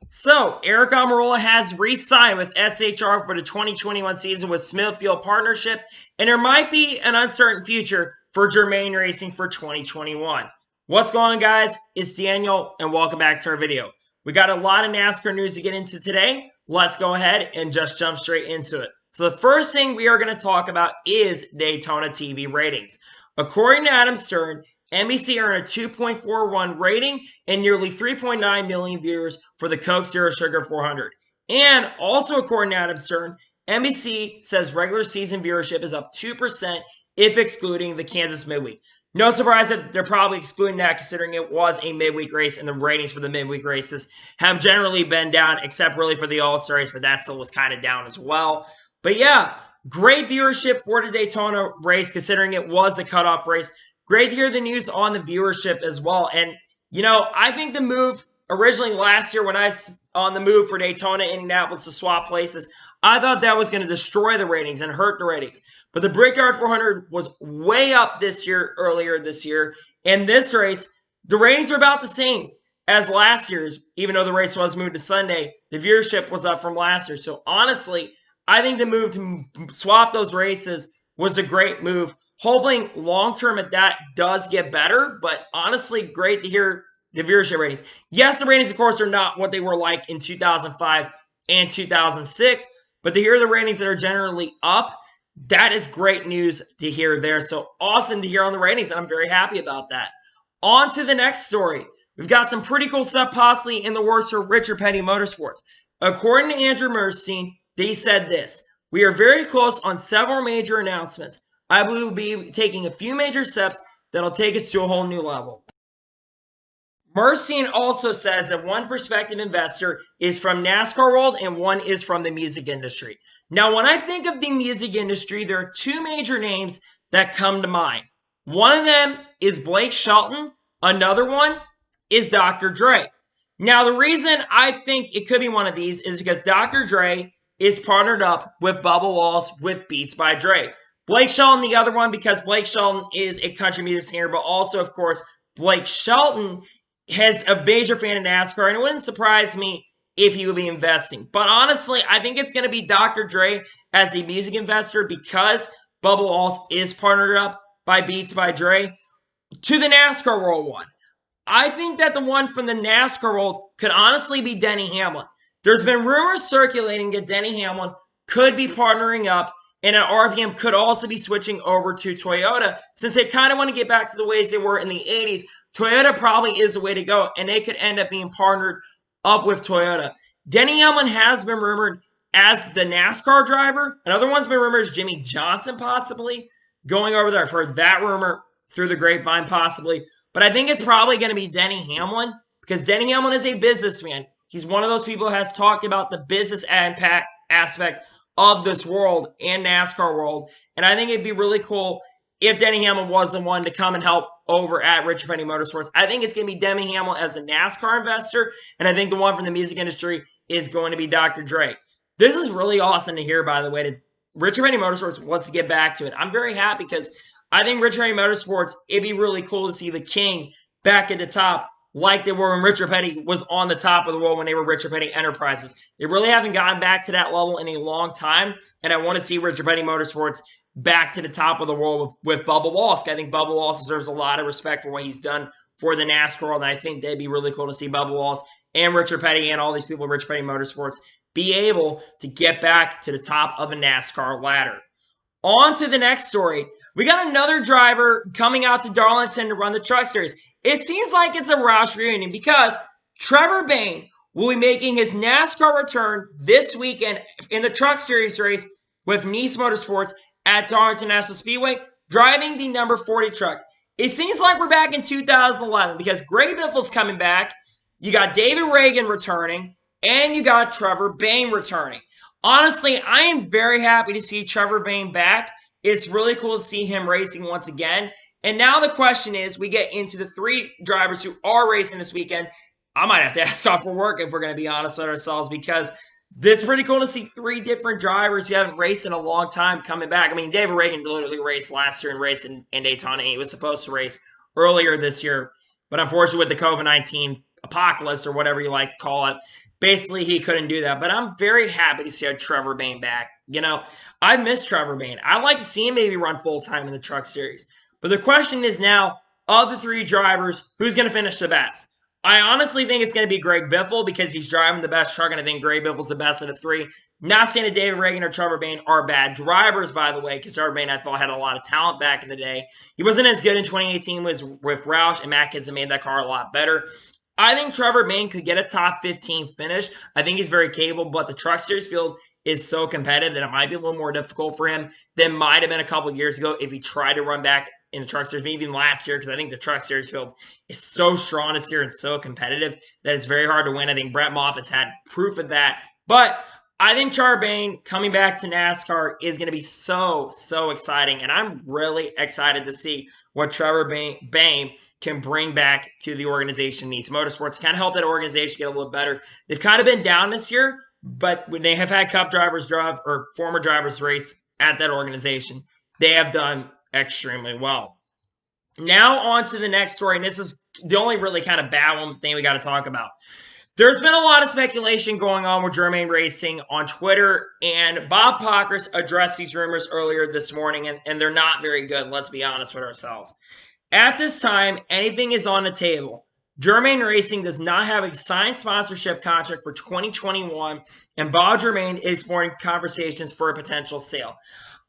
So, Aric Almirola has re-signed with SHR for the 2021 season with Smithfield Partnership, and there might be an uncertain future for Germain Racing for 2021. What's going on, guys? It's Daniel, and welcome back to our video. We got a lot of NASCAR news to get into today. Let's go ahead and just jump straight into it. So the first thing we are going to talk about is Daytona TV ratings. According to Adam Stern, NBC earned a 2.41 rating and nearly 3.9 million viewers for the Coke Zero Sugar 400. And also according to Adam Stern, NBC says regular season viewership is up 2% if excluding the Kansas midweek. No surprise that they're probably excluding that considering it was a midweek race and the ratings for the midweek races have generally been down except really for the All-Star race, but that still was kind of down as well. But yeah, great viewership for the Daytona race considering it was a cutoff race. Great to hear the news on the viewership as well. And, you know, I think the move originally last year when I was on the move for Daytona, Indianapolis to swap places, I thought that was going to destroy the ratings and hurt the ratings. But the Brickyard 400 was way up this year, earlier this year. And this race, the ratings are about the same as last year's, even though the race was moved to Sunday. The viewership was up from last year. So honestly, I think the move to swap those races was a great move. Hoping long-term that does get better, but honestly, great to hear the viewership ratings. Yes, the ratings, of course, are not what they were like in 2005 and 2006, but to hear the ratings that are generally up, that is great news to hear there. So awesome to hear on the ratings, and I'm very happy about that. On to the next story. We've got some pretty cool stuff possibly in the works for Richard Petty Motorsports. According to Andrew Merstein, they said this: "We are very close on several major announcements. I believe we'll be taking a few major steps that'll take us to a whole new level." Merstein also says that one prospective investor is from NASCAR world and one is from the music industry. Now, when I think of the music industry, there are two major names that come to mind. One of them is Blake Shelton. Another one is Dr. Dre. Now, the reason I think it could be one of these is because Dr. Dre is partnered up with Bubba Wallace with Beats by Dre. Blake Shelton, the other one, because Blake Shelton is a country music singer, but also, of course, Blake Shelton has a major fan of NASCAR, and it wouldn't surprise me if he would be investing. But honestly, I think it's going to be Dr. Dre as the music investor because Bubba Wallace is partnered up by Beats by Dre. To the NASCAR world one, I think that the one from the NASCAR world could honestly be Denny Hamlin. There's been rumors circulating that Denny Hamlin could be partnering up and an RVM could also be switching over to Toyota since they kind of want to get back to the ways they were in the 80s. Toyota probably is the way to go, and they could end up being partnered up with Toyota. Denny Hamlin has been rumored as the NASCAR driver. Another one's been rumored as Jimmy Johnson possibly going over there. I've heard that rumor through the grapevine possibly. But I think it's probably going to be Denny Hamlin because Denny Hamlin is a businessman. He's one of those people who has talked about the business impact aspect of this world and NASCAR world. And I think it'd be really cool if Denny Hamlin was the one to come and help over at Richard Petty Motorsports. I think it's going to be Denny Hamlin as a NASCAR investor, and I think the one from the music industry is going to be Dr. Dre. This is really awesome to hear, by the way. Richard Petty Motorsports wants to get back to it. I'm very happy because I think Richard Petty Motorsports, it'd be really cool to see the King back at the top like they were when Richard Petty was on the top of the world when they were Richard Petty Enterprises. They really haven't gotten back to that level in a long time, and I want to see Richard Petty Motorsports back to the top of the world with Bubba Wallace. I think Bubba Wallace deserves a lot of respect for what he's done for the NASCAR world, and I think that'd be really cool to see Bubba Wallace and Richard Petty and all these people at Richard Petty Motorsports be able to get back to the top of a NASCAR ladder. On to the next story. We got another driver coming out to Darlington to run the Truck Series. It seems like it's a Roush reunion because Trevor Bayne will be making his NASCAR return this weekend in the Truck Series race with Nice Motorsports at Darlington National Speedway, driving the number 40 truck. It seems like we're back in 2011 because Greg Biffle's coming back, you got David Reagan returning, and you got Trevor Bayne returning. Honestly, I am very happy to see Trevor Bayne back. It's really cool to see him racing once again. And now the question is, we get into the three drivers who are racing this weekend. I might have to ask off for work if we're going to be honest with ourselves because this is pretty cool to see three different drivers who haven't raced in a long time coming back. I mean, David Reagan literally raced last year and raced in Daytona. He was supposed to race earlier this year. But unfortunately, with the COVID-19 apocalypse or whatever you like to call it, basically he couldn't do that. But I'm very happy to see Trevor Bayne back. I miss Trevor Bayne. I'd like to see him maybe run full-time in the Truck Series. But the question is now, of the three drivers, who's going to finish the best? I honestly think it's going to be Greg Biffle because he's driving the best truck, and I think Greg Biffle's the best of the three. Not saying that David Ragan or Trevor Bayne are bad drivers, by the way, because Trevor Bayne, I thought, had a lot of talent back in the day. He wasn't as good in 2018 with Roush, and Matt Kenseth made that car a lot better. I think Trevor Bayne could get a top 15 finish. I think he's very capable, but the Truck Series field is so competitive that it might be a little more difficult for him than might have been a couple years ago if he tried to run back in the Truck Series, maybe even last year, because I think the Truck Series field is so strong this year and so competitive that it's very hard to win. I think Brett Moffitt's had proof of that. But I think Trevor Bayne coming back to NASCAR is going to be so exciting, and I'm really excited to see what Trevor Bayne can bring back to the organization. Needs Motorsports kind of help that organization get a little better. They've kind of been down this year, but when they have had Cup drivers drive or former drivers race at that organization, they have done extremely well. Now on to the next story, and this is the only really kind of bad one thing we got to talk about. There's been a lot of speculation going on with Germain Racing on Twitter, and Bob Pockrass addressed these rumors earlier this morning, and they're not very good, let's be honest with ourselves. At this time, anything is on the table. Germain Racing does not have a signed sponsorship contract for 2021, and Bob Germain is exploring conversations for a potential sale.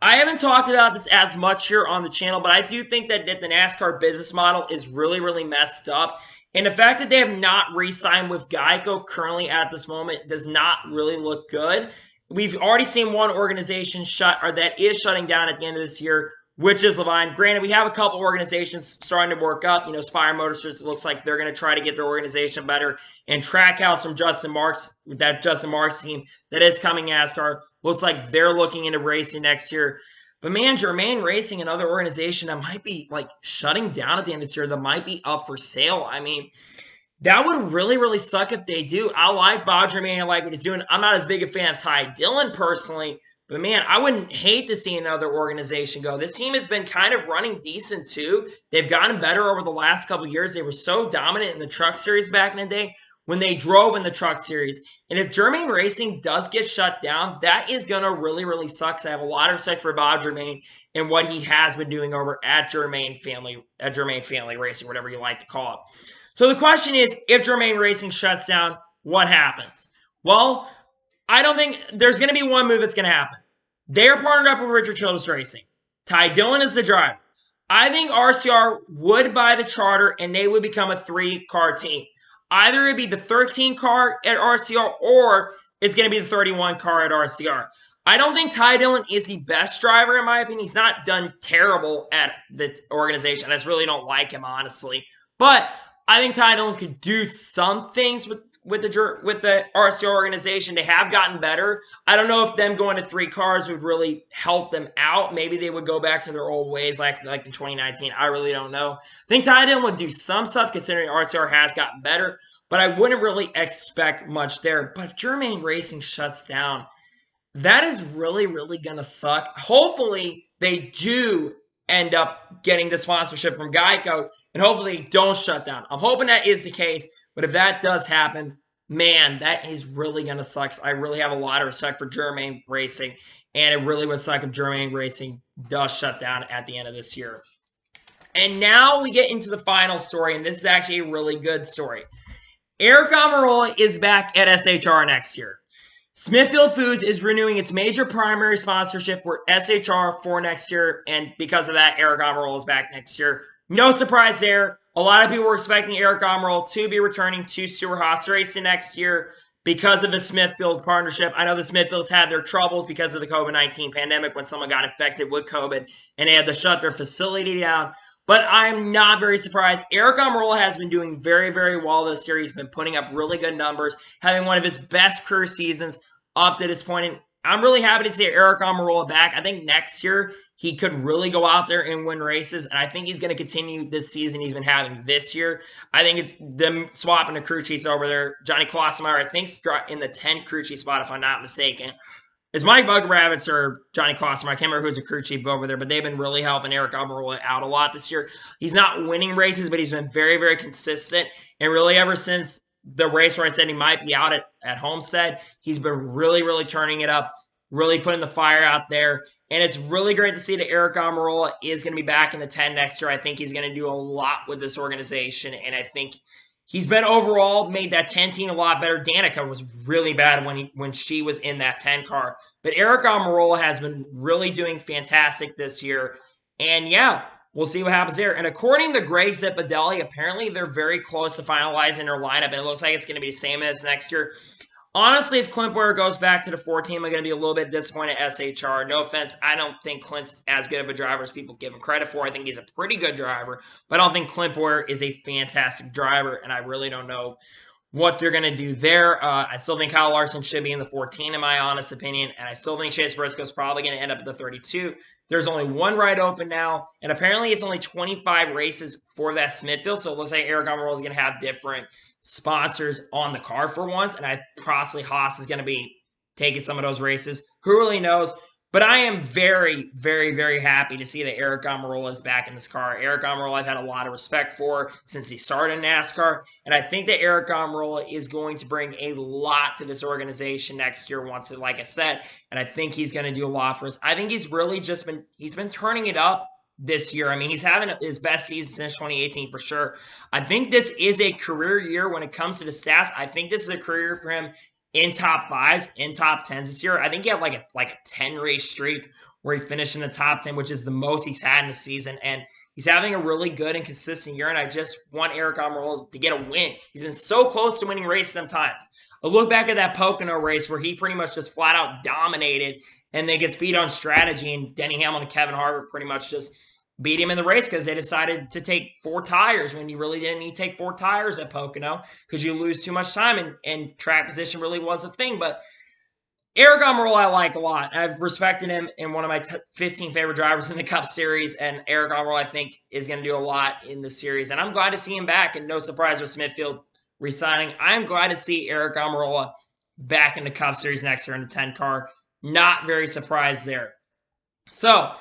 I haven't talked about this as much here on the channel, but I do think that the NASCAR business model is really messed up. And the fact that they have not re-signed with Geico currently at this moment does not really look good. We've already seen one organization that is shutting down at the end of this year, which is Levine. Granted, we have a couple organizations starting to work up. Spire Motorsports, it looks like they're going to try to get their organization better. And Trackhouse from Justin Marks team that is coming NASCAR, looks like they're looking into racing next year. But man, Germain Racing, another organization that might be shutting down at the end of this year, that might be up for sale. I mean, that would really suck if they do. I like Bob Germain. I like what he's doing. I'm not as big a fan of Ty Dillon personally. But man, I wouldn't hate to see another organization go. This team has been kind of running decent too. They've gotten better over the last couple of years. They were so dominant in the Truck Series back in the day when they drove in the Truck Series. And if Germain Racing does get shut down, that is going to really suck. So I have a lot of respect for Bob Germain and what he has been doing over at Germain Family Racing, whatever you like to call it. So the question is, if Germain Racing shuts down, what happens? Well, I don't think there's going to be one move that's going to happen. They are partnered up with Richard Childress Racing. Ty Dillon is the driver. I think RCR would buy the charter and they would become a 3-car team. Either it'd be the 13 car at RCR or it's going to be the 31 car at RCR. I don't think Ty Dillon is the best driver, in my opinion. He's not done terrible at the organization. I just really don't like him, honestly. But I think Ty Dillon could do some things with the RCR organization. They have gotten better. I don't know if them going to 3 cars would really help them out. Maybe they would go back to their old ways like in 2019. I really don't know. I think Ty Dillon would do some stuff considering RCR has gotten better, but I wouldn't really expect much there. But if Germain Racing shuts down, that is really going to suck. Hopefully they do end up getting the sponsorship from Geico, and hopefully they don't shut down. I'm hoping that is the case. But if that does happen, man, that is really going to suck. I really have a lot of respect for Germain Racing, and it really would suck if Germain Racing does shut down at the end of this year. And now we get into the final story, and this is actually a really good story. Aric Almirola is back at SHR next year. Smithfield Foods is renewing its major primary sponsorship for SHR for next year, and because of that, Aric Almirola is back next year. No surprise there. A lot of people were expecting Aric Almirola to be returning to Stewart Haas Racing next year because of the Smithfield partnership. I know the Smithfields had their troubles because of the COVID-19 pandemic when someone got infected with COVID and they had to shut their facility down. But I'm not very surprised. Aric Almirola has been doing very well this year. He's been putting up really good numbers, having one of his best career seasons up to this point. And I'm really happy to see Aric Almirola back. I think next year he could really go out there and win races, and I think he's going to continue this season he's been having this year. I think it's them swapping the crew chiefs over there. Johnny Klosmeyer, I think, is in the 10 crew chief spot, if I'm not mistaken. It's Mike Bugrabbits or Johnny Klosmeyer. I can't remember who's a crew chief over there, but they've been really helping Aric Almirola out a lot this year. He's not winning races, but he's been very consistent. And really ever since the race where I said he might be out at Homestead. He's been really, really turning it up, really putting the fire out there. And it's really great to see that Aric Almirola is going to be back in the 10 next year. I think he's going to do a lot with this organization. And I think he's been overall made that 10 team a lot better. Danica was really bad when she was in that 10 car. But Aric Almirola has been really doing fantastic this year. And yeah, we'll see what happens there. And according to Greg Zipadelli, apparently they're very close to finalizing their lineup. And it looks like it's going to be the same as next year. Honestly, if Clint Bowyer goes back to the 4 team, I'm going to be a little bit disappointed at SHR. No offense, I don't think Clint's as good of a driver as people give him credit for. I think he's a pretty good driver, but I don't think Clint Bowyer is a fantastic driver, and I really don't know what they're going to do there. I still think Kyle Larson should be in the 14, in my honest opinion, and I still think Chase Briscoe's probably going to end up at the 32. There's only one ride open now, and apparently it's only 25 races for that Smithfield, so it looks like Aric Almirola is going to have different sponsors on the car for once, and I possibly Haas is going to be taking some of those races. Who really knows? But I am very, very, very happy to see that Aric Almirola is back in this car. Aric Almirola I've had a lot of respect for since he started in NASCAR, and I think that Aric Almirola is going to bring a lot to this organization next year once, like I said, and I think he's going to do a lot for us. I think he's really just been turning it up this year. I mean, he's having his best season since 2018 for sure. I think this is a career year when it comes to the stats. I think this is a career for him in top 5s, in top 10s this year. I think he had like a 10 race streak where he finished in the top 10, which is the most he's had in a season. And he's having a really good and consistent year. And I just want Aric Almirola to get a win. He's been so close to winning races sometimes. I look back at that Pocono race where he pretty much just flat out dominated and then gets beat on strategy. And Denny Hamlin and Kevin Harvick pretty much just beat him in the race because they decided to take 4 tires when you really didn't need to take 4 tires at Pocono because you lose too much time and track position really was a thing. But Aric Almirola I like a lot. I've respected him in one of my 15 favorite drivers in the Cup Series, and Aric Almirola I think is going to do a lot in the series. And I'm glad to see him back, and no surprise with Smithfield resigning. I'm glad to see Aric Almirola back in the Cup Series next year in the 10 car. Not very surprised there. So,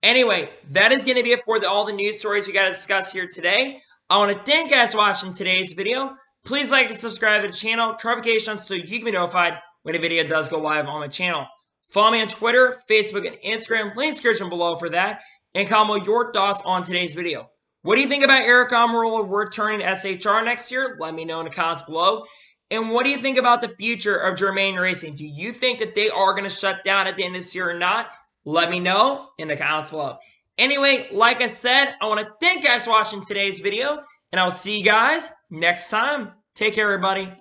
anyway, that is going to be it for all the news stories we got to discuss here today. I want to thank you guys for watching today's video. Please like and subscribe to the channel, turn notifications so you can be notified when a video does go live on my channel. Follow me on Twitter, Facebook, and Instagram. Link description below for that. And comment your thoughts on today's video. What do you think about Aric Almirola returning to SHR next year? Let me know in the comments below. And what do you think about the future of Germain Racing? Do you think that they are going to shut down at the end of this year or not? Let me know in the comments below. Anyway, like I said, I want to thank you guys for watching today's video, and I'll see you guys next time. Take care, everybody.